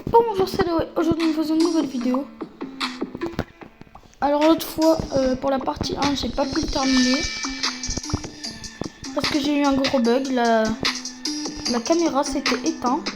Bonjour, c'est Loé. Aujourd'hui, nous faisons une nouvelle vidéo. Alors, l'autre fois, pour la partie 1, j'ai pas pu le terminer. Parce que j'ai eu un gros bug. La caméra s'était éteinte.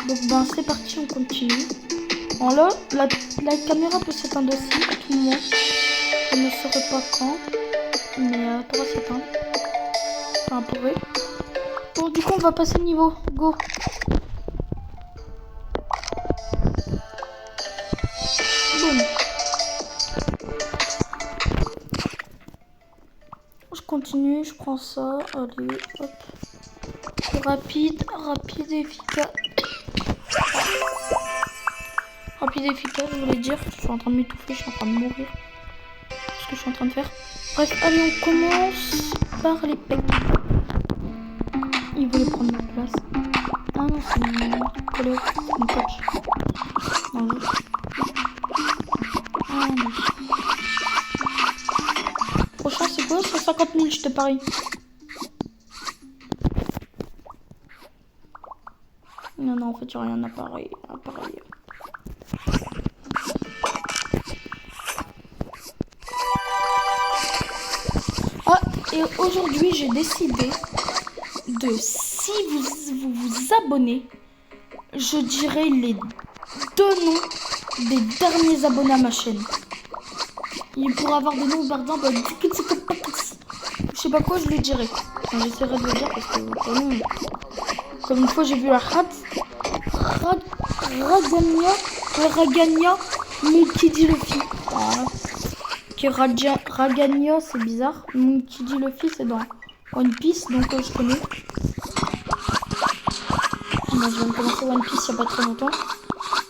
Donc, ben, c'est parti, on continue. Bon, là, la caméra peut s'éteindre aussi à tout moment. Je ne saurais pas quand. Mais elle pourra s'éteindre. Enfin, elle pourrait. Bon, du coup, on va passer le niveau. Go! Boum. Je continue, je prends ça. Allez, hop. Rapide, efficace. Rapide, efficace, je voulais dire. Je suis en train de m'étouffer, je suis en train de mourir. C'est ce que je suis en train de faire. Bref, allez, on commence par les pecs. Il voulait prendre ma place. Ah non, c'est mon coach. Non, non. Ah non. Prochain, c'est quoi? 150 000, je te parie. Non, non, en fait, il n'y a rien à parier. Ah, et aujourd'hui, j'ai décidé de, si vous abonnez, je dirais les 2 noms des derniers abonnés à ma chaîne. Il pourrait avoir des noms, par exemple, je sais pas quoi, je les dirai. Enfin, j'essaierai de le dire parce que, comme une fois, j'ai vu la Ragania Monkey Luffy. Ragania, c'est bizarre. Monkey Luffy, c'est dans One Piece, donc je connais. Moi, je viens de commencer One Piece il n'y a pas très longtemps.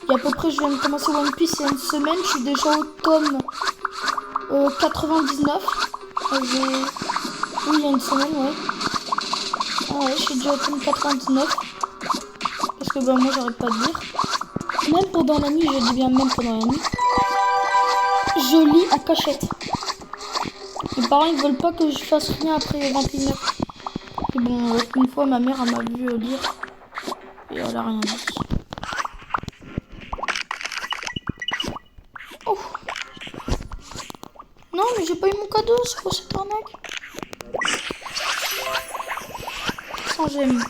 Et à peu près, je viens de commencer One Piece il y a une semaine. Je suis déjà au tome 99. Oui, il y a une semaine, ouais. Ah ouais, je suis déjà au tome 99. Parce que bah, moi, j'arrête pas de lire. Même pendant la nuit, je dis bien même pendant la nuit. Je lis à cachette. Mes parents, ils veulent pas que je fasse rien après 21h. Et bon, une fois, ma mère, elle m'a vu lire. Et elle a rien dit. Oh. Non, mais j'ai pas eu mon cadeau, c'est quoi cette arnaque? Sans j'aime.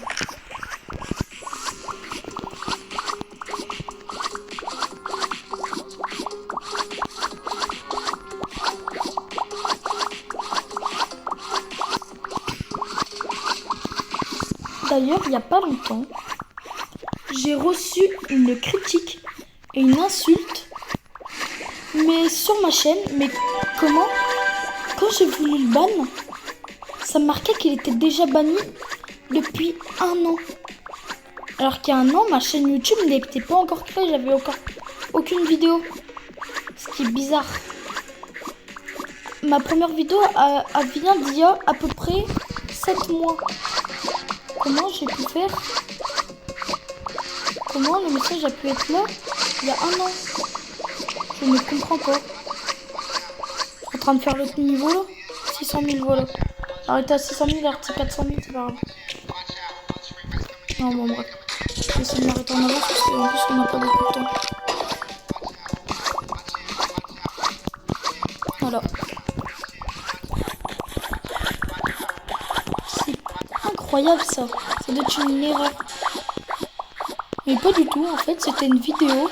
D'ailleurs, il n'y a pas longtemps, j'ai reçu une critique et une insulte, mais sur ma chaîne. Mais comment? Quand j'ai voulu le ban, ça marquait qu'il était déjà banni depuis 1 an. Alors qu'il y a 1 an, ma chaîne YouTube n'était pas encore créée, j'avais encore aucune vidéo. Ce qui est bizarre. Ma première vidéo vient d'il y a à peu près 7 mois. Comment j'ai pu faire? Comment le message a pu être là il y a 1 an? Je ne comprends pas. Je suis en train de faire l'autre niveau là. 600 000, voilà. Arrêtez à 600 000, arrêtez 400 000, c'est pas grave. Non, bon, bref. Je vais essayer de m'arrêter en avance parce qu'en plus, on n'a pas beaucoup de temps. Voilà. C'est incroyable ça. Ça doit être une erreur. Mais pas du tout, en fait, c'était une vidéo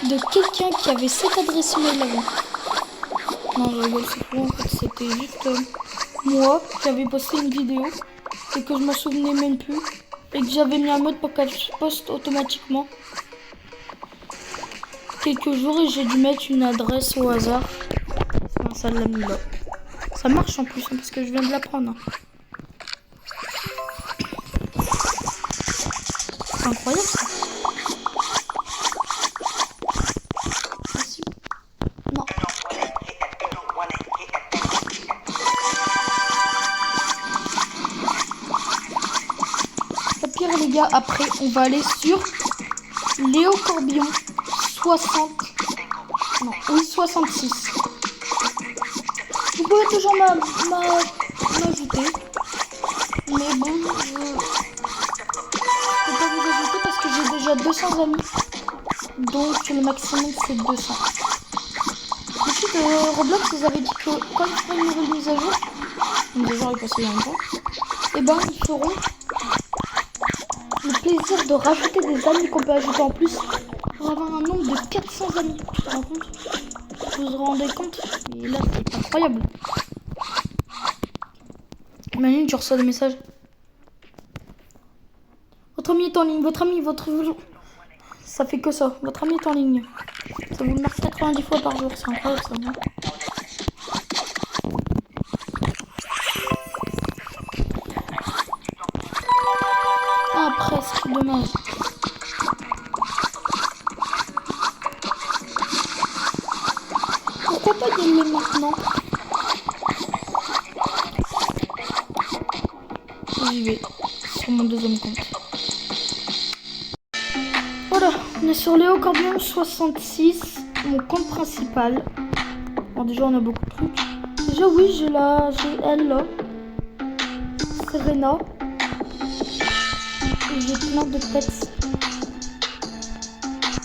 de quelqu'un qui avait cette adresse mail avant. Non, je rigole, c'est faux, en fait, c'était juste moi qui avais posté une vidéo et que je m'en souvenais même plus et que j'avais mis un mode pour qu'elle poste automatiquement. Quelques jours et j'ai dû mettre une adresse au hasard. Enfin, ça l'a mis là. Ça marche en plus, hein, parce que je viens de l'apprendre. C'est incroyable ça. Non. Pas pire les gars, après on va aller sur Léo Corbillon 60. Non, oui 66. Vous pouvez toujours m'ajouter. Mais bon, je peux pas vous ajouter parce que j'ai déjà déjà 200 amis. Donc le maximum c'est 200. Ensuite, Roblox, ils avaient dit que quand ils feront une nouvelle mise à jour, donc déjà ils passaient il y a longtemps, et ben ils feront le plaisir de rajouter des amis qu'on peut ajouter en plus pour avoir un nombre de 400 amis. Tu te rends compte? Vous vous rendez compte? Et là c'est incroyable. Imagine, tu reçois des messages. Votre ami est en ligne, votre ami, votre... Ça fait que ça, votre ami est en ligne. Ça vous le marque 90 fois par jour, c'est incroyable ça, non? Ah, presque, dommage. Pourquoi pas gagner maintenant? J'y vais, sur mon deuxième compte. Voilà, on est sur Léo Corbion 66, mon compte principal. Bon, déjà on a beaucoup de trucs. Déjà oui, j'ai elle là. Serena. Et j'ai plein de pets.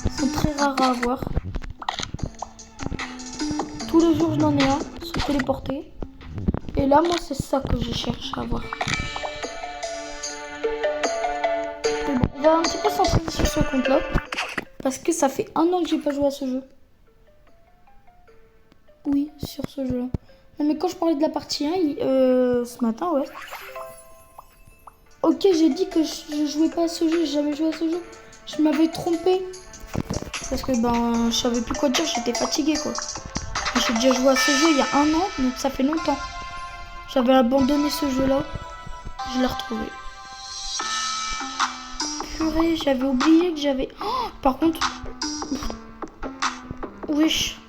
Ils sont très rares à avoir. Tous les jours j'en ai un, se téléporter. Et là moi c'est ça que je cherche à avoir. Et bon, on va un petit peu s'entraîner sur ce compte là. Parce que ça fait 1 an que j'ai pas joué à ce jeu. Oui, sur ce jeu là. Non mais quand je parlais de la partie 1, ce matin, ouais. Ok, j'ai dit que je jouais pas à ce jeu, j'ai jamais joué à ce jeu. Je m'avais trompé. Parce que ben, je savais plus quoi dire, j'étais fatiguée quoi. J'ai déjà joué à ce jeu il y a 1 an, donc ça fait longtemps. J'avais abandonné ce jeu là. Je l'ai retrouvé. Purée, j'avais oublié que j'avais... Oh, par contre... Wesh.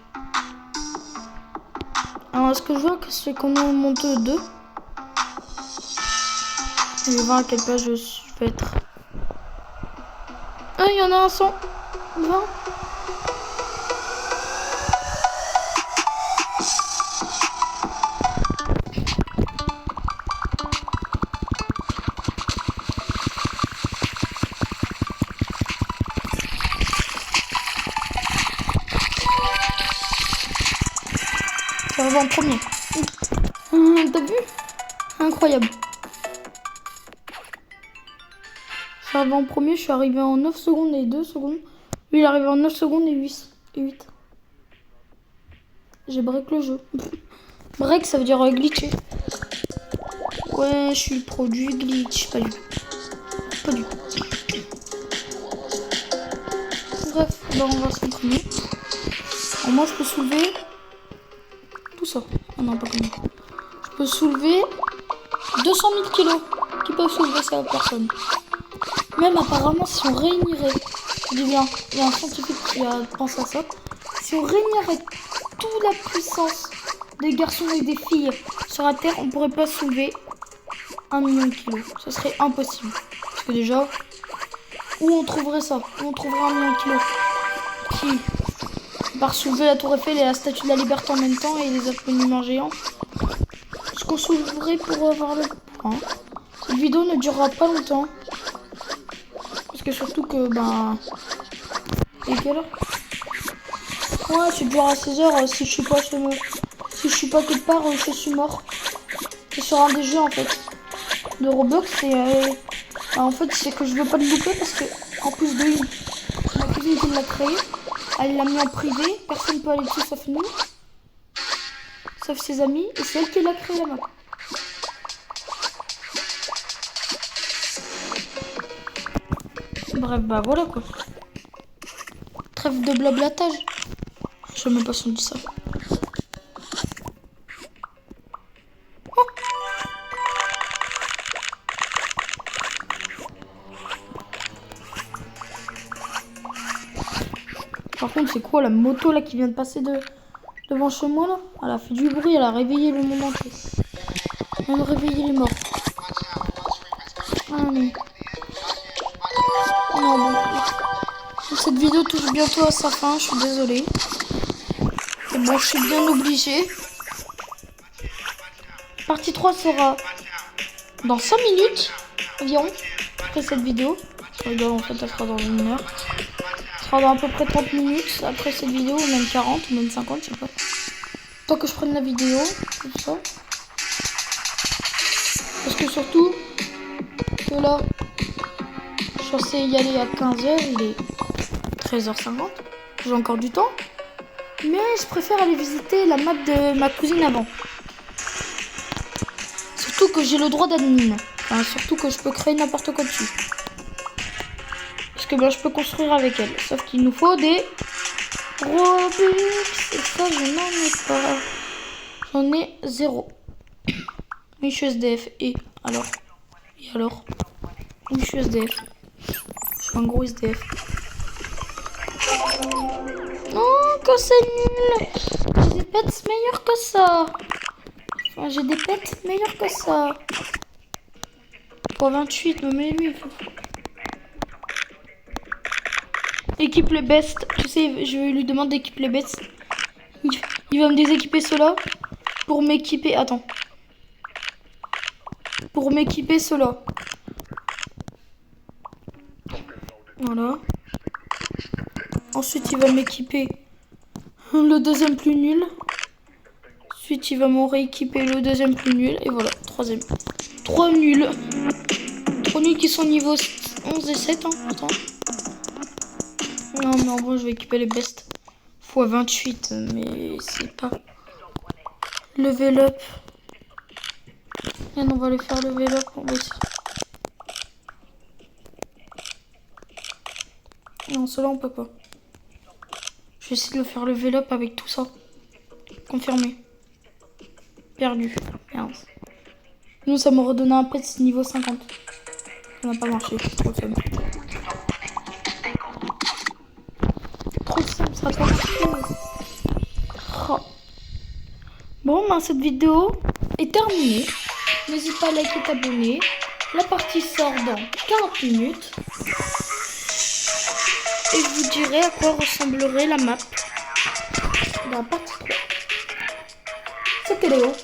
Alors, ce que je vois, c'est qu'on est monte 2. Je vais voir à quelle page je vais être. Ah, il y en a un 100. 20. Ça va en premier. T'as vu? Incroyable. Je suis arrivé en premier, je suis arrivé en 9 secondes et 2 secondes. Lui, il est arrivé en 9 secondes et 8. J'ai break le jeu. Break, ça veut dire glitcher. Ouais, je suis pro du glitch. Pas du tout. Pas du tout. Bref, là, on va s'entraîner. Alors, moi, je peux soulever tout ça. Ah non, pas comme ça. Je peux soulever 200 000 kilos. Qui peuvent soulever ça à personne. Même apparemment, si on réunirait, je dis bien, il y a un scientifique qui a pensé à ça, si on réunirait toute la puissance des garçons et des filles sur la Terre, on pourrait pas soulever 1 million de kilos. Ce serait impossible. Parce que déjà, où on trouverait ça? Où on trouverait 1 million de kilos? Qui par soulever la Tour Eiffel et la Statue de la Liberté en même temps et les monuments géants? Ce qu'on souleverait pour avoir le point. Cette vidéo ne durera pas longtemps. Parce que surtout que, ben... Et quelle heure? Ouais, c'est dur à 16h si je suis pas chez moi. Si je suis pas quelque part, je suis mort. C'est sur un des jeux, en fait. De Roblox, et... en fait, c'est que je veux pas le louper parce que, en plus de une, ma cousine qui l'a créé, elle l'a mis en privé. Personne peut aller dessus sauf nous. Sauf ses amis. Et c'est elle qui l'a créé, la map. Bref, bah voilà quoi. Trêve de blablatage. Je sais même pas si on dit ça. Oh. Par contre, c'est quoi la moto là qui vient de passer devant chez moi là? Elle a fait du bruit, elle a réveillé le monde entier. Elle a réveillé les morts. Ah mais... Non, bon. Cette vidéo touche bientôt à sa fin, je suis désolée. Et bon, je suis bien obligée. Partie 3 sera dans 5 minutes environ, après cette vidéo. rigole, en fait, elle sera dans 1 heure. Elle sera dans à peu près 30 minutes après cette vidéo, ou même 40, ou même 50, je sais pas. Tant que je prenne la vidéo, tout ça. Parce que surtout, que là, je suis censé y aller à 15h, il est 13h50. J'ai encore du temps. Mais je préfère aller visiter la map de ma cousine avant. Surtout que j'ai le droit d'admin. Enfin, surtout que je peux créer n'importe quoi dessus. Parce que ben, je peux construire avec elle. Sauf qu'il nous faut des Robux. Et ça, je n'en ai pas. J'en ai 0. Oui, je suis SDF. Et alors? Oui, je suis SDF. Je suis un gros SDF. Non, que c'est nul. J'ai des pets meilleurs que ça. Enfin, j'ai des pets meilleurs que ça. Pour 28, mais lui. Équipe les best. Tu sais, je vais lui demander d'équipe les best. Il va me déséquiper cela. Pour m'équiper. Attends. Pour m'équiper cela. Voilà. Ensuite, il va m'équiper le deuxième plus nul. Ensuite, il va m'en rééquiper le deuxième plus nul. Et voilà, troisième. 3 nuls. 3 nuls qui sont niveau 11 et 7. Hein. Attends. Non, mais en gros, je vais équiper les bestes. Fois 28, mais c'est pas. Level up. Et on va les faire level up. On va essayer. Non, cela on peut pas. Je vais essayer de le faire level up avec tout ça. Confirmé. Perdu. Merde. Nous, ça me redonne un pet niveau 50. Ça n'a pas marché. Trop faible. Trop simple, ça n'a pas marché. Oh. Bon, ben, cette vidéo est terminée. N'hésite pas à liker et t'abonner. La partie sort dans 40 minutes. Et je vous dirai à quoi ressemblerait la map dans la partie 3. C'était Léo.